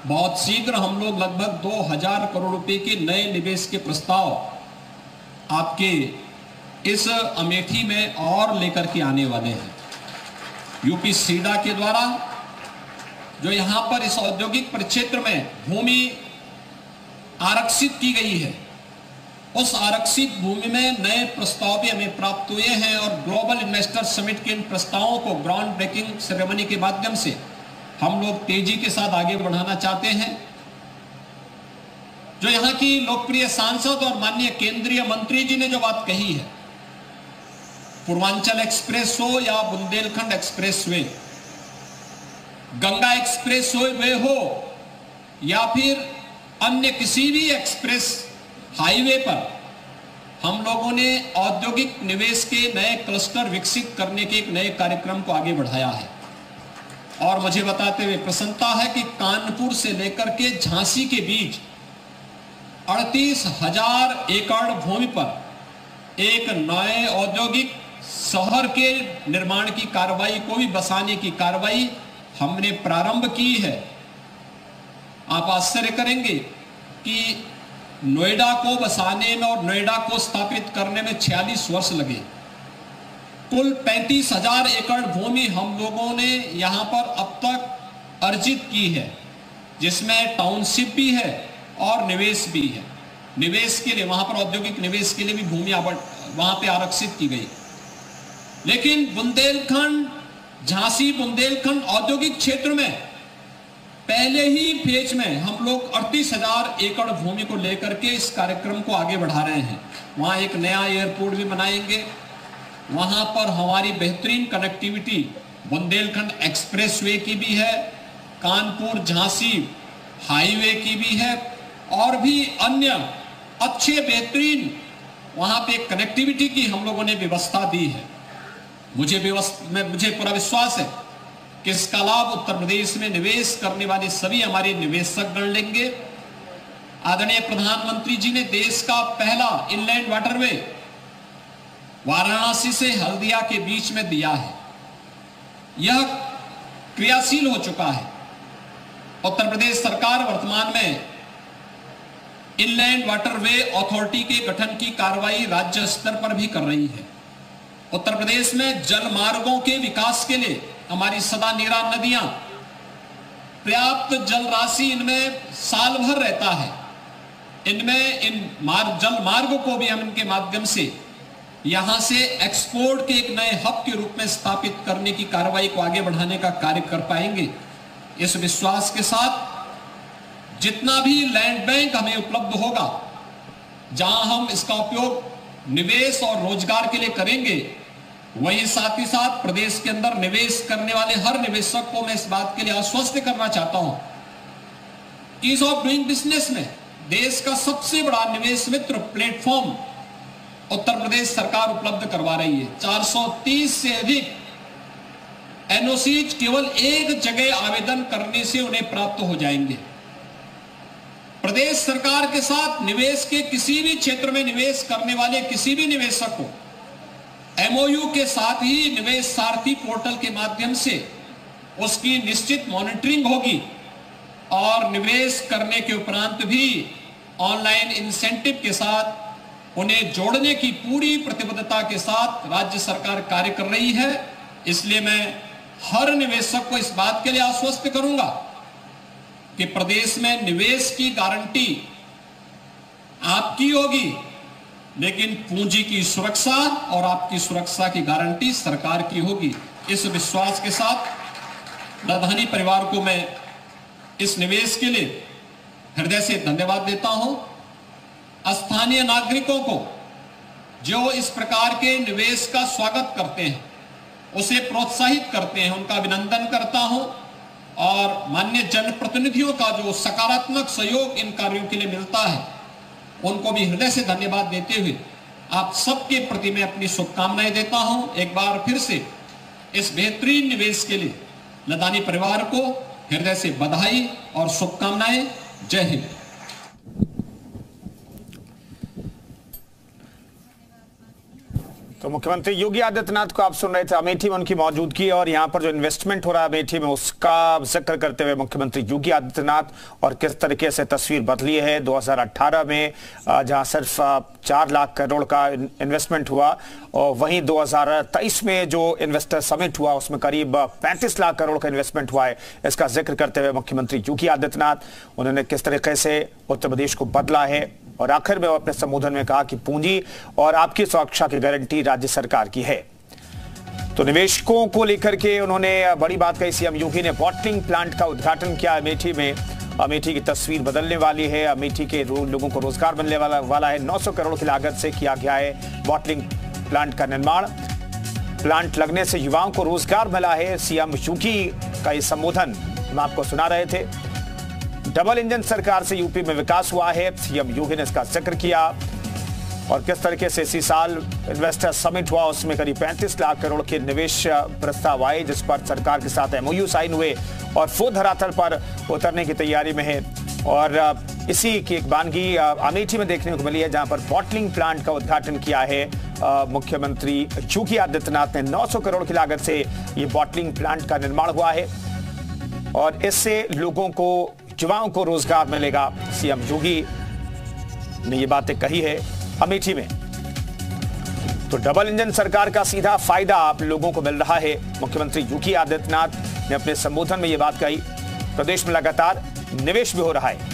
बहुत शीघ्र हम लोग लगभग 2000 करोड़ रुपए के नए निवेश के प्रस्ताव आपके इस अमेठी में और लेकर के आने वाले हैं। यूपी सीडा के द्वारा जो यहां पर इस औद्योगिक परिक्षेत्र में भूमि आरक्षित की गई है, उस आरक्षित भूमि में नए प्रस्ताव भी हमें प्राप्त हुए हैं और ग्लोबल इन्वेस्टर समिट के इन प्रस्तावों को ग्राउंड ब्रेकिंग सेरेमनी के माध्यम से हम लोग तेजी के साथ आगे बढ़ाना चाहते हैं। जो यहां की लोकप्रिय सांसद और माननीय केंद्रीय मंत्री जी ने जो बात कही है, पूर्वांचल एक्सप्रेस हो या Bundelkhand express way, Ganga express way हो या फिर अन्य किसी भी एक्सप्रेस हाईवे पर हम लोगों ने औद्योगिक निवेश के नए क्लस्टर विकसित करने के एक नए कार्यक्रम को आगे बढ़ाया है। और मुझे बताते हुए प्रसन्नता है कि कानपुर से लेकर के झांसी के बीच 38,000 एकड़ भूमि पर एक नए औद्योगिक शहर के निर्माण की कार्रवाई को भी बसाने की कार्रवाई हमने प्रारंभ की है। आप आश्चर्य करेंगे कि नोएडा को बसाने में और नोएडा को स्थापित करने में 46 वर्ष लगे। कुल 35,000 एकड़ भूमि हम लोगों ने यहां पर अब तक अर्जित की है, जिसमें टाउनशिप भी है और निवेश भी है। निवेश के लिए वहां पर औद्योगिक निवेश के लिए भी भूमि वहां पे आरक्षित की गई। लेकिन बुंदेलखंड, झांसी बुंदेलखंड औद्योगिक क्षेत्र में पहले ही फेज में हम लोग 38,000 एकड़ भूमि को लेकर के इस कार्यक्रम को आगे बढ़ा रहे हैं। वहां एक नया एयरपोर्ट भी बनाएंगे, वहां पर हमारी बेहतरीन कनेक्टिविटी बुंदेलखंड एक्सप्रेसवे की भी है, कानपुर झांसी हाईवे की भी है और भी अन्य अच्छे बेहतरीन वहां पे कनेक्टिविटी की हम लोगों ने व्यवस्था दी है। मुझे पूरा विश्वास है कि इसका लाभ उत्तर प्रदेश में निवेश करने वाले सभी हमारे निवेशक गण लेंगे। आदरणीय प्रधानमंत्री जी ने देश का पहला इनलैंड वाटरवे वाराणसी से हल्दिया के बीच में दिया है। यह क्रियाशील हो चुका है। उत्तर प्रदेश सरकार वर्तमान में इनलैंड वाटरवे अथॉरिटी के गठन की कार्रवाई राज्य स्तर पर भी कर रही है। उत्तर प्रदेश में जल मार्गों के विकास के लिए हमारी सदा नीरा नदियां, पर्याप्त जल राशि इनमें साल भर रहता है। इनमें जल मार्ग को भी हम इनके माध्यम से यहां से एक्सपोर्ट के एक नए हब के रूप में स्थापित करने की कार्रवाई को आगे बढ़ाने का कार्य कर पाएंगे। इस विश्वास के साथ जितना भी लैंड बैंक हमें उपलब्ध होगा, जहां हम इसका उपयोग निवेश और रोजगार के लिए करेंगे, वही साथ ही साथ प्रदेश के अंदर निवेश करने वाले हर निवेशक को मैं इस बात के लिए आश्वस्त करना चाहता हूं कि ईज ऑफ डूइंग बिजनेस में देश का सबसे बड़ा निवेश मित्र प्लेटफॉर्म उत्तर प्रदेश सरकार उपलब्ध करवा रही है। 430 से अधिक एनओसीज केवल एक जगह आवेदन करने से उन्हें प्राप्त हो जाएंगे। प्रदेश सरकार के साथ निवेश के किसी भी क्षेत्र में निवेश करने वाले किसी भी निवेशक को एमओयू के साथ ही निवेश सारथी पोर्टल के माध्यम से उसकी निश्चित मॉनिटरिंग होगी और निवेश करने के उपरांत भी ऑनलाइन इंसेंटिव के साथ उन्हें जोड़ने की पूरी प्रतिबद्धता के साथ राज्य सरकार कार्य कर रही है। इसलिए मैं हर निवेशक को इस बात के लिए आश्वस्त करूंगा कि प्रदेश में निवेश की गारंटी आपकी होगी, लेकिन पूंजी की सुरक्षा और आपकी सुरक्षा की गारंटी सरकार की होगी। इस विश्वास के साथ राजधानी परिवार को मैं इस निवेश के लिए हृदय से धन्यवाद देता हूं। स्थानीय नागरिकों को जो इस प्रकार के निवेश का स्वागत करते हैं, उसे प्रोत्साहित करते हैं, उनका अभिनंदन करता हूं और माननीय जनप्रतिनिधियों का जो सकारात्मक सहयोग इन कार्यों के लिए मिलता है, उनको भी हृदय से धन्यवाद देते हुए आप सबके प्रति मैं अपनी शुभकामनाएं देता हूं। एक बार फिर से इस बेहतरीन निवेश के लिए लदानी परिवार को हृदय से बधाई और शुभकामनाएं। जय हिंद। तो मुख्यमंत्री योगी आदित्यनाथ को आप सुन रहे थे, अमेठी में उनकी मौजूदगी और यहाँ पर जो इन्वेस्टमेंट हो रहा है अमेठी में उसका जिक्र करते हुए मुख्यमंत्री योगी आदित्यनाथ और किस तरीके से तस्वीर बदली है 2018 में जहाँ सिर्फ 4 लाख करोड़ का इन्वेस्टमेंट हुआ और वहीं 2023 में जो इन्वेस्टर समिट हुआ उसमें करीब 35 लाख करोड़ का इन्वेस्टमेंट हुआ है। इसका जिक्र करते हुए मुख्यमंत्री योगी आदित्यनाथ उन्होंने किस तरीके से उत्तर प्रदेश को बदला है और आखिर में वो अपने संबोधन में कहा कि पूंजी और आपकी सुरक्षा की गारंटी राज्य सरकार की है। तो निवेशकों को लेकर के उन्होंने बड़ी बात कही। सीएम योगी ने बॉटलिंग प्लांट का उद्घाटन किया अमेठी में। अमेठी की तस्वीर बदलने वाली है, अमेठी के लोगों को रोजगार मिलने वाला है। 900 करोड़ की लागत से किया गया है बॉटलिंग प्लांट का निर्माण। प्लांट लगने से युवाओं को रोजगार मिला है। सीएम योगी का ये संबोधन हम आपको सुना रहे थे। डबल इंजन सरकार से यूपी में विकास हुआ है, सीएम योगी ने इसका जिक्र किया और किस तरीके से इसी साल इन्वेस्टर समिट हुआ उसमें करीब 35 लाख करोड़ के निवेश प्रस्ताव आए जिस पर सरकार के साथ एमओयू साइन हुए और वो धरातल पर उतरने की तैयारी में है। और इसी की एक वानगी अमेठी में देखने को मिली है जहां पर बॉटलिंग प्लांट का उद्घाटन किया है मुख्यमंत्री योगी आदित्यनाथ ने। 900 करोड़ की लागत से ये बॉटलिंग प्लांट का निर्माण हुआ है और इससे लोगों को, युवाओं को रोजगार मिलेगा। सीएम योगी ने ये बातें कही है अमेठी में। तो डबल इंजन सरकार का सीधा फायदा आप लोगों को मिल रहा है। मुख्यमंत्री योगी आदित्यनाथ ने अपने संबोधन में ये बात कही। प्रदेश में लगातार निवेश भी हो रहा है।